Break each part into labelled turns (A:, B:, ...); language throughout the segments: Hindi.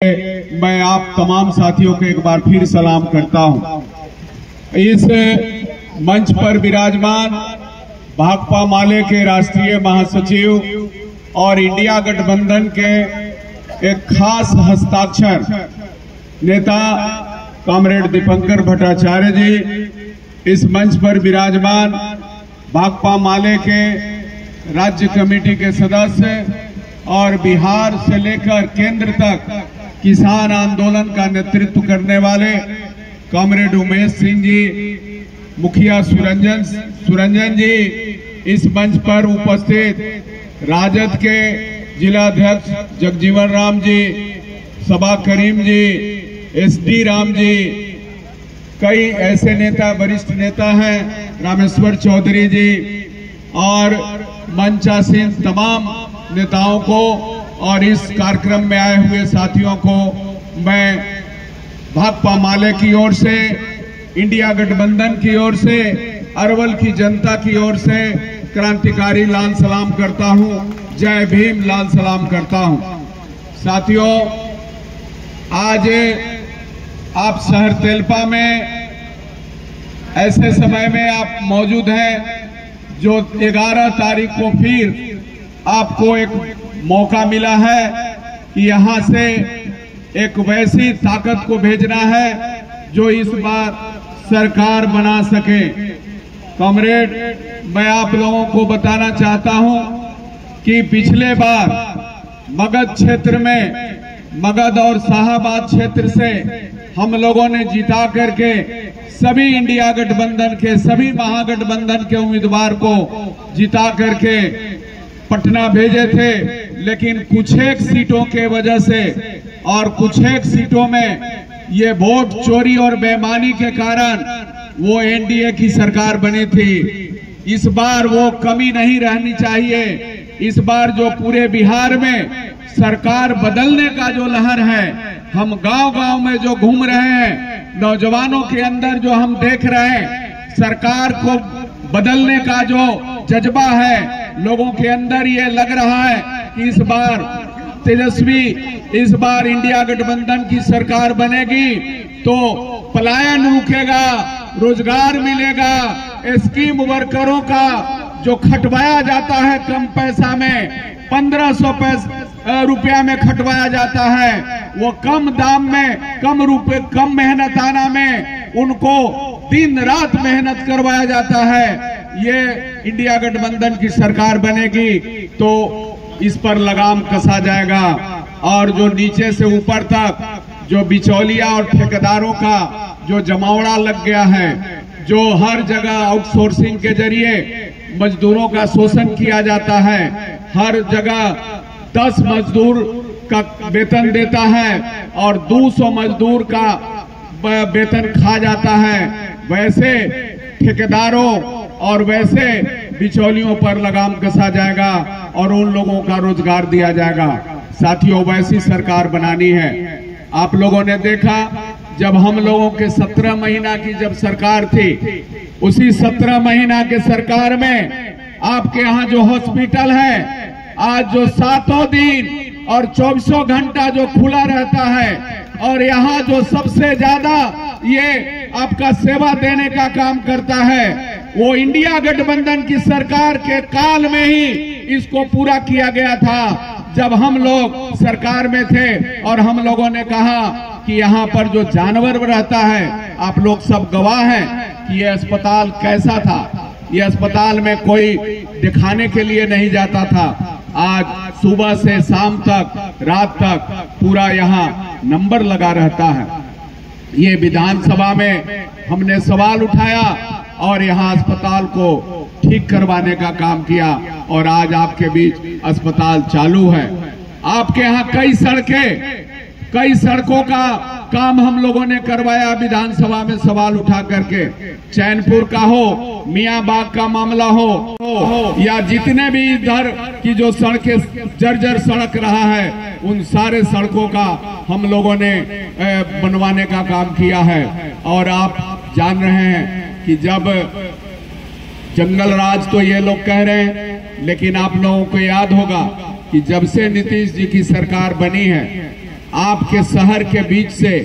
A: मैं आप तमाम साथियों को एक बार फिर सलाम करता हूं। इस मंच पर विराजमान भाकपा माले के राष्ट्रीय महासचिव और इंडिया गठबंधन के एक खास हस्ताक्षर नेता कॉमरेड दीपंकर भट्टाचार्य जी, इस मंच पर विराजमान भाकपा माले के राज्य कमेटी के सदस्य और बिहार से लेकर केंद्र तक किसान आंदोलन का नेतृत्व करने वाले कॉमरेड उमेश सिंह जी, मुखिया सुरंजन जी, इस मंच पर उपस्थित राजद के जिला अध्यक्ष जगजीवन राम जी, सबा करीम जी, SD राम जी, कई ऐसे नेता, वरिष्ठ नेता हैं, रामेश्वर चौधरी जी और मंचासीन तमाम नेताओं को और इस कार्यक्रम में आए हुए साथियों को मैं भाकपा माले की ओर से, इंडिया गठबंधन की ओर से, अरवल की जनता की ओर से क्रांतिकारी लाल सलाम करता हूं। जय भीम लाल सलाम करता हूं। साथियों, आज आप शहर तेलपा में ऐसे समय में आप मौजूद हैं जो 11 तारीख को फिर आपको एक मौका मिला है कि यहां से एक वैसी ताकत को भेजना है जो इस बार सरकार बना सके। कॉमरेड, मैं आप लोगों को बताना चाहता हूं कि पिछले बार मगध क्षेत्र में, मगध और शाहाबाद क्षेत्र से हम लोगों ने जिता करके सभी इंडिया गठबंधन के, सभी महागठबंधन के उम्मीदवार को जिता करके पटना भेजे थे, लेकिन कुछ एक सीटों के वजह से और कुछ एक सीटों में ये वोट चोरी और बेईमानी के कारण वो NDA की सरकार बनी थी। इस बार वो कमी नहीं रहनी चाहिए। इस बार जो पूरे बिहार में सरकार बदलने का जो लहर है, हम गांव-गांव में जो घूम रहे हैं, नौजवानों के अंदर जो हम देख रहे हैं, सरकार को बदलने का जो जज्बा है लोगों के अंदर, ये लग रहा है कि इस बार तेजस्वी, इस बार इंडिया गठबंधन की सरकार बनेगी तो पलायन रुकेगा, रोजगार मिलेगा, स्कीम वर्करों का जो खटवाया जाता है कम पैसा में, 1500 रुपया में खटवाया जाता है, वो कम दाम में, कम मेहनताना में उनको दिन रात मेहनत करवाया जाता है। ये इंडिया गठबंधन की सरकार बनेगी तो इस पर लगाम कसा जाएगा और जो नीचे से ऊपर तक जो बिचौलिया और ठेकेदारों का जो जमावड़ा लग गया है, जो हर जगह आउटसोर्सिंग के जरिए मजदूरों का शोषण किया जाता है, हर जगह 10 मजदूर का वेतन देता है और 200 मजदूर का वेतन खा जाता है, वैसे ठेकेदारों और वैसे बिचौलियों पर लगाम कसा जाएगा और उन लोगों का रोजगार दिया जाएगा। साथियों, वैसी सरकार बनानी है। आप लोगों ने देखा जब हम लोगों के 17 महीना की जब सरकार थी, उसी 17 महीना के सरकार में आपके यहाँ जो हॉस्पिटल है, आज जो 7 दिन और 24 घंटा जो खुला रहता है, और यहाँ जो सबसे ज्यादा ये आपका सेवा देने का काम करता है, वो इंडिया गठबंधन की सरकार के काल में ही इसको पूरा किया गया था, जब हम लोग सरकार में थे और हम लोगों ने कहा कि यहाँ पर जो जानवर रहता है, आप लोग सब गवाह हैं कि ये अस्पताल कैसा था। ये अस्पताल में कोई दिखाने के लिए नहीं जाता था। आज सुबह से शाम तक, रात तक पूरा यहाँ नंबर लगा रहता है। ये विधानसभा में हमने सवाल उठाया और यहाँ अस्पताल को ठीक करवाने का काम किया और आज आपके बीच अस्पताल चालू है। आपके यहाँ कई सड़कों का काम हम लोगों ने करवाया विधानसभा में सवाल उठा करके। चैनपुर का हो, मियाँ बाग का मामला हो या जितने भी इधर की जो सड़कें जर्जर सड़क रहा है, उन सारे सड़कों का हम लोगों ने बनवाने का काम किया है। और आप जान रहे हैं कि जब जंगल राज तो ये लोग कह रहे हैं, लेकिन आप लोगों को याद होगा कि जब से नीतीश जी की सरकार बनी है आपके शहर के बीच से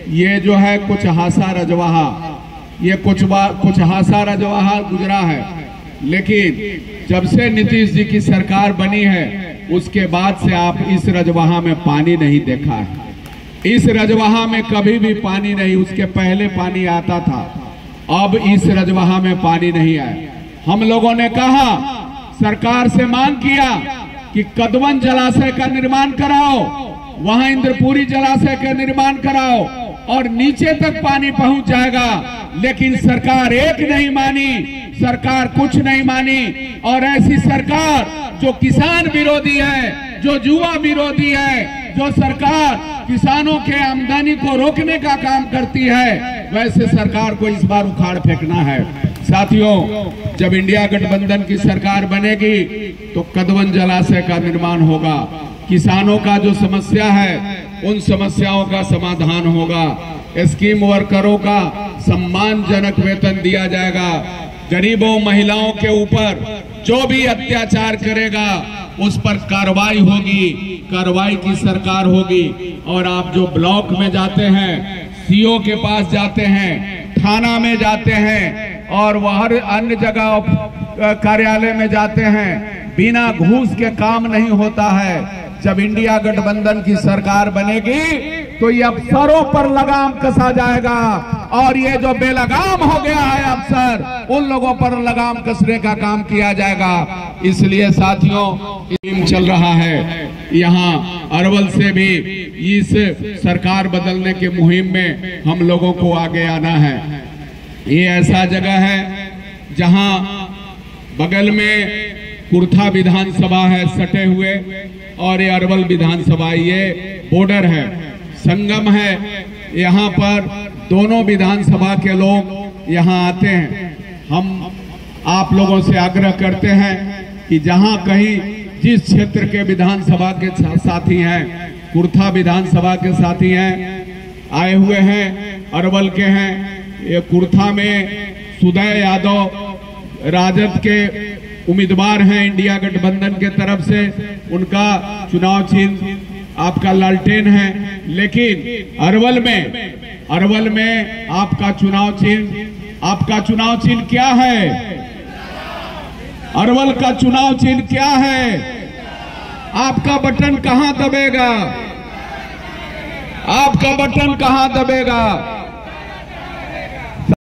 A: ये जो है कुछ हासा रजवाहा, ये कुछ हासा रजवाहा गुजरा है, लेकिन जब से नीतीश जी की सरकार बनी है उसके बाद से आप इस रजवाहा में पानी नहीं देखा है। इस रजवाहा में कभी भी पानी नहीं, उसके पहले पानी आता था, अब इस रजवाहा में पानी नहीं आया। हम लोगों ने कहा, सरकार से मांग किया कि कदवन जलाशय का निर्माण कराओ, वहां इंद्रपुरी जलाशय का निर्माण कराओ और नीचे तक पानी पहुंच जाएगा, लेकिन सरकार एक नहीं मानी, सरकार कुछ नहीं मानी। और ऐसी सरकार जो किसान विरोधी है, जो युवा विरोधी है, जो सरकार किसानों के आमदनी को रोकने का काम करती है, वैसे सरकार को इस बार उखाड़ फेंकना है। साथियों, जब इंडिया गठबंधन की सरकार बनेगी तो कदवन जलाशय का निर्माण होगा, किसानों का जो समस्या है उन समस्याओं का समाधान होगा, स्कीम वर्करों का सम्मानजनक वेतन दिया जाएगा, गरीबों महिलाओं के ऊपर जो भी अत्याचार करेगा उस पर कार्रवाई होगी, कार्रवाई की सरकार होगी। और आप जो ब्लॉक में जाते हैं, सीओ के पास जाते हैं, थाना में जाते हैं और वह हर अन्य जगह कार्यालय में जाते हैं, बिना घूस के काम नहीं होता है। जब इंडिया गठबंधन की सरकार बनेगी तो ये अफसरों पर लगाम कसा जाएगा और ये जो बेलगाम हो गया है अफसर, उन लोगों पर लगाम कसने का काम किया जाएगा। इसलिए साथियों, टीम चल रहा है, यहाँ अरवल से भी इस सरकार बदलने की मुहिम में हम लोगों को आगे आना है। ये ऐसा जगह है जहाँ बगल में कुर्था विधानसभा है सटे हुए, और ये अरवल विधानसभा, ये बॉर्डर है, संगम है। यहाँ पर दोनों विधानसभा के लोग यहाँ आते हैं। हम आप लोगों से आग्रह करते हैं कि जहाँ कहीं जिस क्षेत्र के विधानसभा के साथी हैं, कुर्था विधानसभा के साथी हैं, आए हुए हैं, अरवल के हैं, ये कुर्था में सुदय यादव राजद के उम्मीदवार हैं इंडिया गठबंधन के तरफ से, उनका चुनाव चिन्ह आपका लालटेन है, लेकिन अरवल में आपका चुनाव चिन्ह क्या है? अरवल का चुनाव चिन्ह क्या है? आपका बटन कहां दबेगा? आपका बटन कहां दबेगा?